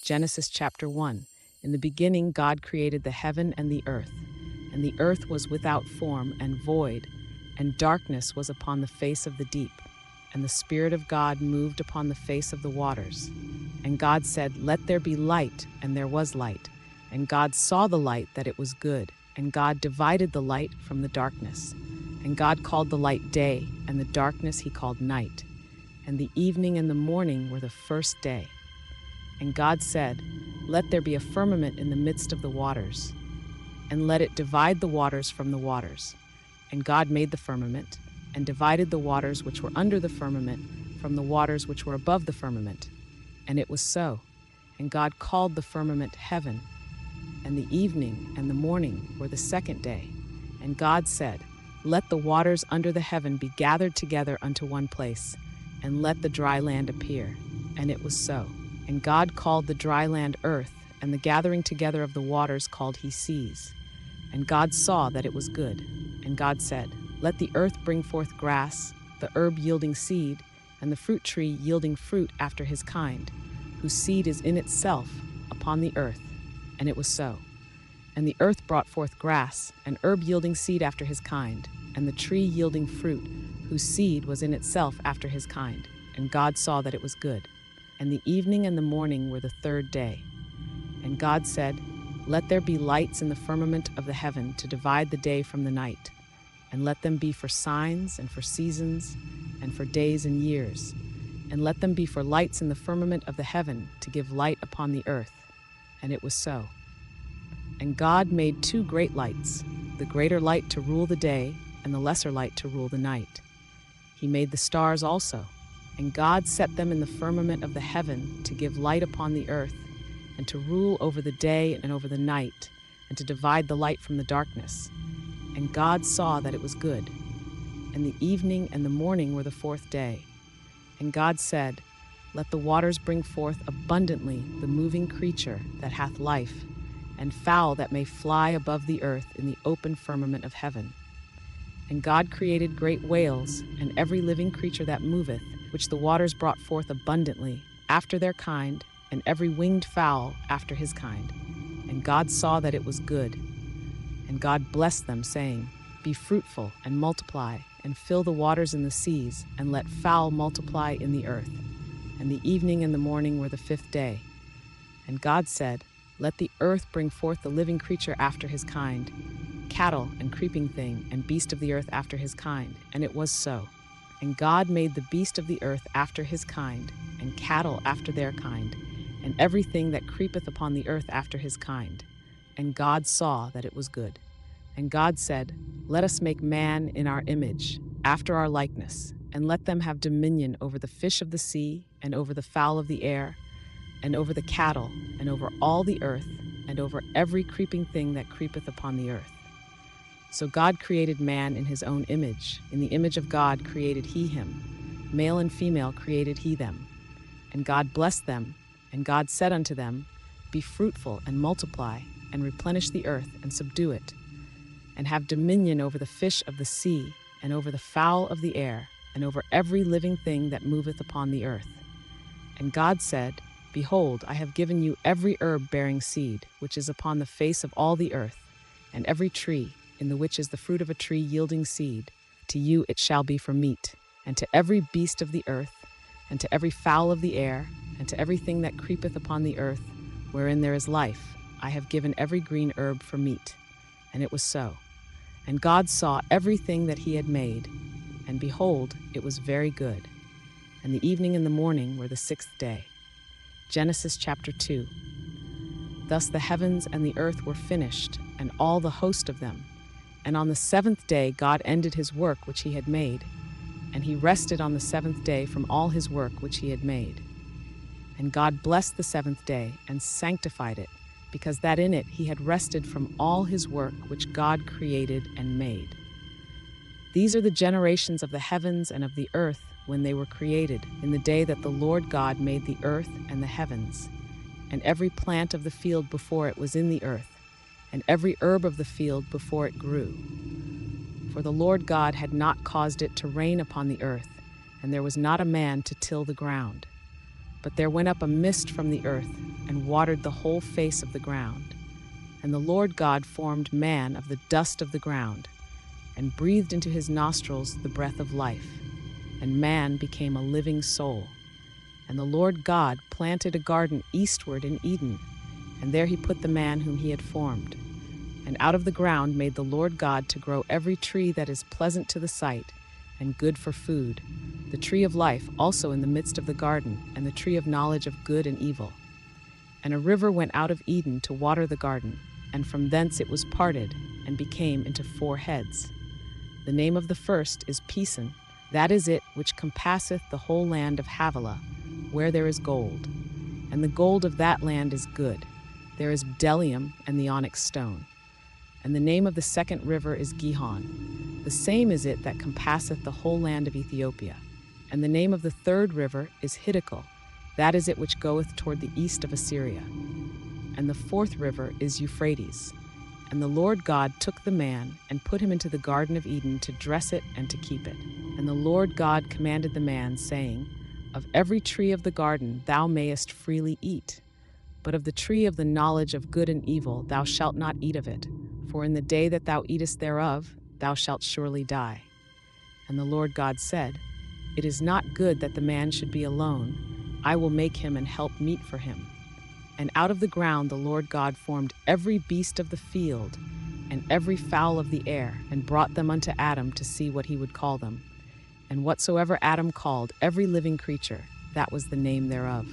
Genesis chapter 1. In the beginning, God created the heaven and the earth was without form and void, and darkness was upon the face of the deep. And the Spirit of God moved upon the face of the waters. And God said, "Let there be light," and there was light. And God saw the light that it was good, and God divided the light from the darkness. And God called the light day, and the darkness he called night. And the evening and the morning were the first day. And God said, "Let there be a firmament in the midst of the waters, and let it divide the waters from the waters." And God made the firmament, and divided the waters which were under the firmament from the waters which were above the firmament. And it was so. And God called the firmament heaven. And the evening and the morning were the second day. And God said, "Let the waters under the heaven be gathered together unto one place, and let the dry land appear." And it was so. And God called the dry land earth, and the gathering together of the waters called he seas. And God saw that it was good. And God said, "Let the earth bring forth grass, the herb yielding seed, and the fruit tree yielding fruit after his kind, whose seed is in itself upon the earth." And it was so. And the earth brought forth grass, and herb yielding seed after his kind, and the tree yielding fruit, whose seed was in itself after his kind. And God saw that it was good. And the evening and the morning were the third day. And God said, "Let there be lights in the firmament of the heaven to divide the day from the night, and let them be for signs and for seasons and for days and years, and let them be for lights in the firmament of the heaven to give light upon the earth." And it was so. And God made two great lights, the greater light to rule the day, and the lesser light to rule the night. He made the stars also, and God set them in the firmament of the heaven to give light upon the earth, and to rule over the day and over the night, and to divide the light from the darkness. And God saw that it was good. And the evening and the morning were the fourth day. And God said, "Let the waters bring forth abundantly the moving creature that hath life, and fowl that may fly above the earth in the open firmament of heaven." And God created great whales, and every living creature that moveth, which the waters brought forth abundantly, after their kind, and every winged fowl after his kind. And God saw that it was good. And God blessed them, saying, "Be fruitful, and multiply, and fill the waters in the seas, and let fowl multiply in the earth." And the evening and the morning were the fifth day. And God said, "Let the earth bring forth the living creature after his kind, cattle and creeping thing, and beast of the earth after his kind." And it was so. And God made the beast of the earth after his kind, and cattle after their kind, and everything that creepeth upon the earth after his kind. And God saw that it was good. And God said, "Let us make man in our image, after our likeness, and let them have dominion over the fish of the sea, and over the fowl of the air, and over the cattle, and over all the earth, and over every creeping thing that creepeth upon the earth." So God created man in his own image. In the image of God created he him. Male and female created he them. And God blessed them, and God said unto them, "Be fruitful, and multiply, and replenish the earth, and subdue it, and have dominion over the fish of the sea, and over the fowl of the air, and over every living thing that moveth upon the earth." And God said, "Behold, I have given you every herb bearing seed, which is upon the face of all the earth, and every tree, in the which is the fruit of a tree yielding seed. To you it shall be for meat, and to every beast of the earth, and to every fowl of the air, and to everything that creepeth upon the earth, wherein there is life, I have given every green herb for meat." And it was so. And God saw everything that he had made, and behold, it was very good. And the evening and the morning were the sixth day. Genesis chapter 2. Thus the heavens and the earth were finished, and all the host of them. And on the seventh day God ended his work which he had made, and he rested on the seventh day from all his work which he had made. And God blessed the seventh day, and sanctified it, because that in it he had rested from all his work which God created and made. These are the generations of the heavens and of the earth when they were created, in the day that the Lord God made the earth and the heavens. And every plant of the field before it was in the earth, and every herb of the field before it grew. For the Lord God had not caused it to rain upon the earth, and there was not a man to till the ground. But there went up a mist from the earth, and watered the whole face of the ground. And the Lord God formed man of the dust of the ground, and breathed into his nostrils the breath of life, and man became a living soul. And the Lord God planted a garden eastward in Eden, and there he put the man whom he had formed. And out of the ground made the Lord God to grow every tree that is pleasant to the sight, and good for food, the tree of life also in the midst of the garden, and the tree of knowledge of good and evil. And a river went out of Eden to water the garden, and from thence it was parted, and became into 4 heads. The name of the first is Pison, that is it which compasseth the whole land of Havilah, where there is gold. And the gold of that land is good. There is bdellium and the onyx stone. And the name of the second river is Gihon. The same is it that compasseth the whole land of Ethiopia. And the name of the third river is Hiddekel. That is it which goeth toward the east of Assyria. And the fourth river is Euphrates. And the Lord God took the man and put him into the garden of Eden to dress it and to keep it. And the Lord God commanded the man, saying, Of every tree of the garden thou mayest freely eat, but of the tree of the knowledge of good and evil thou shalt not eat of it, for in the day that thou eatest thereof thou shalt surely die. And the Lord God said, It is not good that the man should be alone. I will make him an help meet for him. And out of the ground the Lord God formed every beast of the field and every fowl of the air, and brought them unto Adam to see what he would call them. And whatsoever Adam called every living creature, that was the name thereof.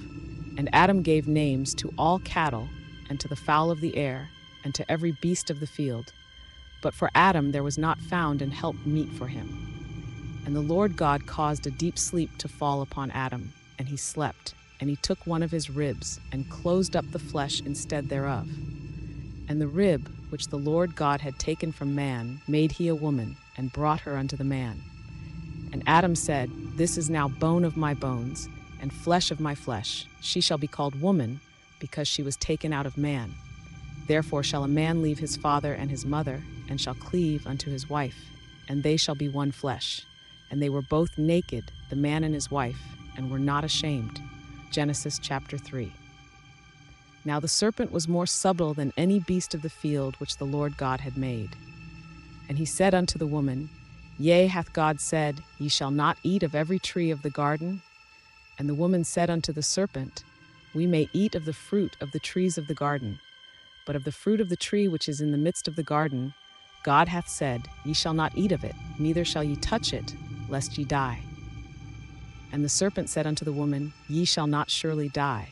And Adam gave names to all cattle, and to the fowl of the air, and to every beast of the field. But for Adam there was not found an help meet for him. And the Lord God caused a deep sleep to fall upon Adam, and he slept. And he took one of his ribs, and closed up the flesh instead thereof. And the rib which the Lord God had taken from man made he a woman, and brought her unto the man. And Adam said, This is now bone of my bones, and flesh of my flesh. She shall be called woman, because she was taken out of man. Therefore shall a man leave his father and his mother, and shall cleave unto his wife, and they shall be one flesh. And they were both naked, the man and his wife, and were not ashamed. Genesis chapter 3. Now the serpent was more subtle than any beast of the field which the Lord God had made. And he said unto the woman, Yea, hath God said, Ye shall not eat of every tree of the garden? And the woman said unto the serpent, We may eat of the fruit of the trees of the garden, but of the fruit of the tree which is in the midst of the garden, God hath said, Ye shall not eat of it, neither shall ye touch it, lest ye die. And the serpent said unto the woman, Ye shall not surely die.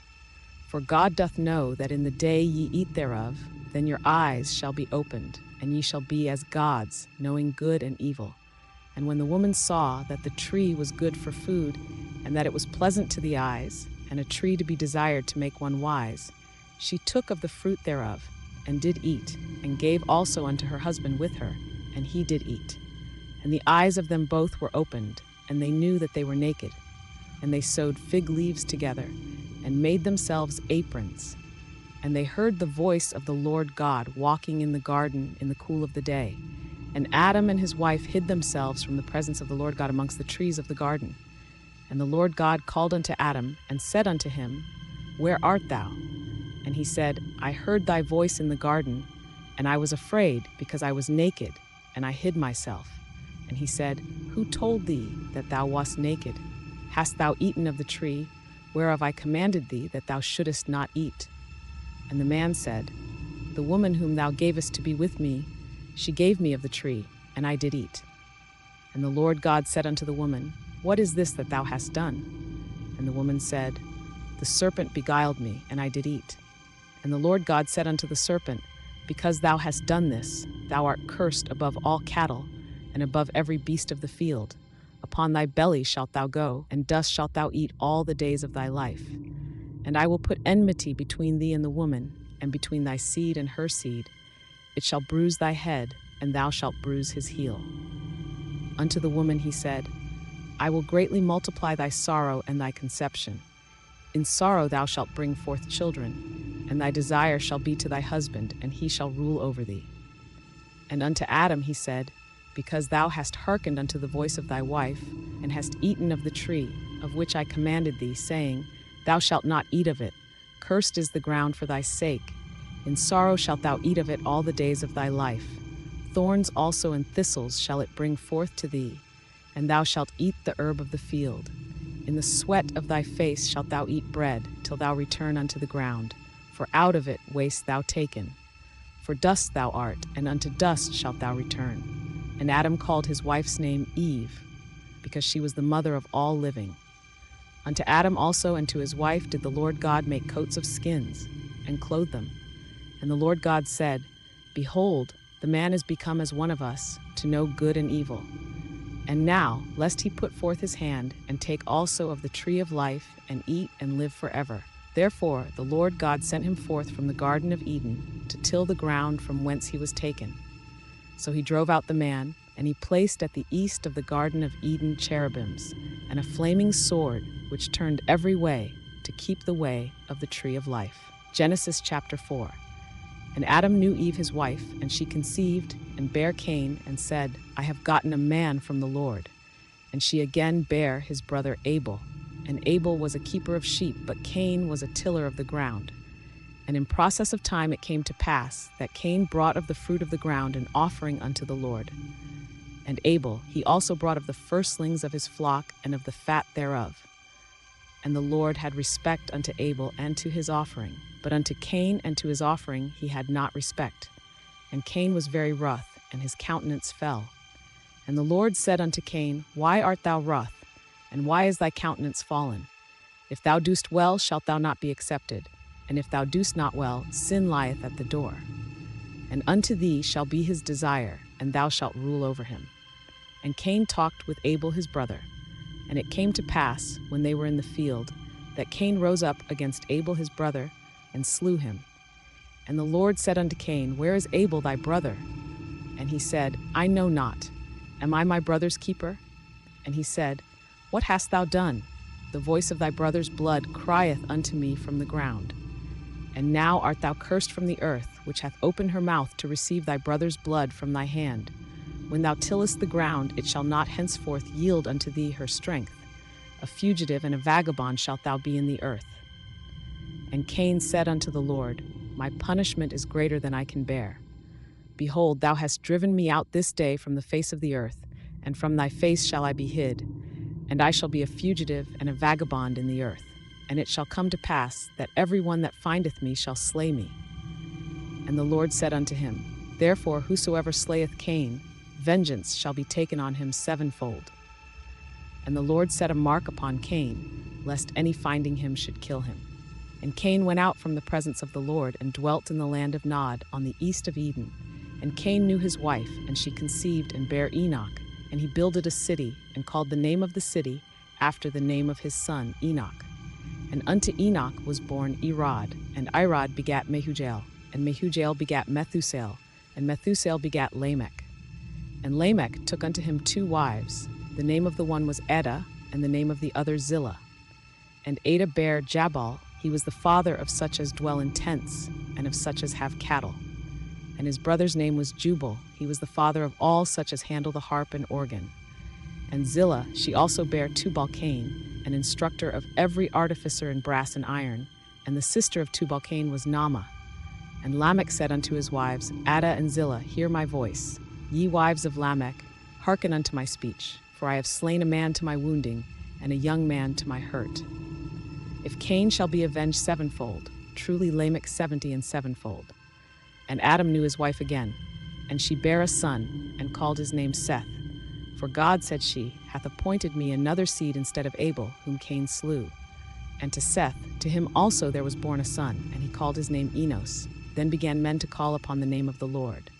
For God doth know that in the day ye eat thereof, then your eyes shall be opened, and ye shall be as gods, knowing good and evil. And when the woman saw that the tree was good for food, and that it was pleasant to the eyes, and a tree to be desired to make one wise, she took of the fruit thereof, and did eat, and gave also unto her husband with her, and he did eat. And the eyes of them both were opened, and they knew that they were naked. And they sewed fig leaves together, and made themselves aprons. And they heard the voice of the Lord God walking in the garden in the cool of the day. And Adam and his wife hid themselves from the presence of the Lord God amongst the trees of the garden. And the Lord God called unto Adam, and said unto him, Where art thou? And he said, I heard thy voice in the garden, and I was afraid, because I was naked, and I hid myself. And he said, Who told thee that thou wast naked? Hast thou eaten of the tree, whereof I commanded thee that thou shouldest not eat? And the man said, The woman whom thou gavest to be with me, she gave me of the tree, and I did eat. And the Lord God said unto the woman, What is this that thou hast done? And the woman said, The serpent beguiled me, and I did eat. And the Lord God said unto the serpent, Because thou hast done this, thou art cursed above all cattle, and above every beast of the field. Upon thy belly shalt thou go, and dust shalt thou eat all the days of thy life. And I will put enmity between thee and the woman, and between thy seed and her seed. It shall bruise thy head, and thou shalt bruise his heel. Unto the woman he said, I will greatly multiply thy sorrow and thy conception. In sorrow thou shalt bring forth children, and thy desire shall be to thy husband, and he shall rule over thee. And unto Adam he said, Because thou hast hearkened unto the voice of thy wife, and hast eaten of the tree, of which I commanded thee, saying, Thou shalt not eat of it. cursed is the ground for thy sake. In sorrow shalt thou eat of it all the days of thy life. Thorns also and thistles shall it bring forth to thee, and thou shalt eat the herb of the field. In the sweat of thy face shalt thou eat bread, till thou return unto the ground, for out of it wast thou taken. For dust thou art, and unto dust shalt thou return. And Adam called his wife's name Eve, because she was the mother of all living. Unto Adam also and to his wife did the Lord God make coats of skins, and clothe them. And the Lord God said, Behold, the man is become as one of us, to know good and evil. And now, lest he put forth his hand, and take also of the tree of life, and eat and live forever. Therefore the Lord God sent him forth from the Garden of Eden, to till the ground from whence he was taken. So he drove out the man, and he placed at the east of the Garden of Eden cherubims, and a flaming sword, which turned every way, to keep the way of the tree of life. Genesis chapter 4. And Adam knew Eve his wife, and she conceived, and bare Cain, and said, I have gotten a man from the Lord. And she again bare his brother Abel. And Abel was a keeper of sheep, but Cain was a tiller of the ground. And in process of time it came to pass, that Cain brought of the fruit of the ground an offering unto the Lord. And Abel, he also brought of the firstlings of his flock, and of the fat thereof. And the Lord had respect unto Abel and to his offering, but unto Cain and to his offering he had not respect. And Cain was very wroth, and his countenance fell. And the Lord said unto Cain, Why art thou wroth, and why is thy countenance fallen? If thou doest well, shalt thou not be accepted, and if thou doest not well, sin lieth at the door. And unto thee shall be his desire, and thou shalt rule over him. And Cain talked with Abel his brother. And it came to pass, when they were in the field, that Cain rose up against Abel his brother, and slew him. And the Lord said unto Cain, Where is Abel thy brother? And he said, I know not. Am I my brother's keeper? And he said, What hast thou done? The voice of thy brother's blood crieth unto me from the ground. And now art thou cursed from the earth, which hath opened her mouth to receive thy brother's blood from thy hand. When thou tillest the ground, it shall not henceforth yield unto thee her strength. A fugitive and a vagabond shalt thou be in the earth. And Cain said unto the Lord, My punishment is greater than I can bear. Behold, thou hast driven me out this day from the face of the earth, and from thy face shall I be hid. And I shall be a fugitive and a vagabond in the earth. And it shall come to pass that every one that findeth me shall slay me. And the Lord said unto him, Therefore whosoever slayeth Cain, vengeance shall be taken on him sevenfold. And the Lord set a mark upon Cain, lest any finding him should kill him. And Cain went out from the presence of the Lord, and dwelt in the land of Nod, on the east of Eden. And Cain knew his wife, and she conceived and bare Enoch. And he builded a city, and called the name of the city after the name of his son Enoch. And unto Enoch was born Irad, and Irad begat Mehujael, and Mehujael begat Methusael, and Methusael begat Lamech. And Lamech took unto him 2 wives. The name of the one was Adah, and the name of the other Zillah. And Adah bare Jabal. He was the father of such as dwell in tents, and of such as have cattle. And his brother's name was Jubal. He was the father of all such as handle the harp and organ. And Zillah, she also bare Tubal-Cain, an instructor of every artificer in brass and iron. And the sister of Tubal-Cain was Naamah. And Lamech said unto his wives, Adah and Zillah, hear my voice. Ye wives of Lamech, hearken unto my speech. For I have slain a man to my wounding, and a young man to my hurt. If Cain shall be avenged sevenfold, truly Lamech 70 and sevenfold. And Adam knew his wife again, and she bare a son, and called his name Seth. For God, said she, hath appointed me another seed instead of Abel, whom Cain slew. And to Seth, to him also there was born a son, and he called his name Enos. Then began men to call upon the name of the Lord.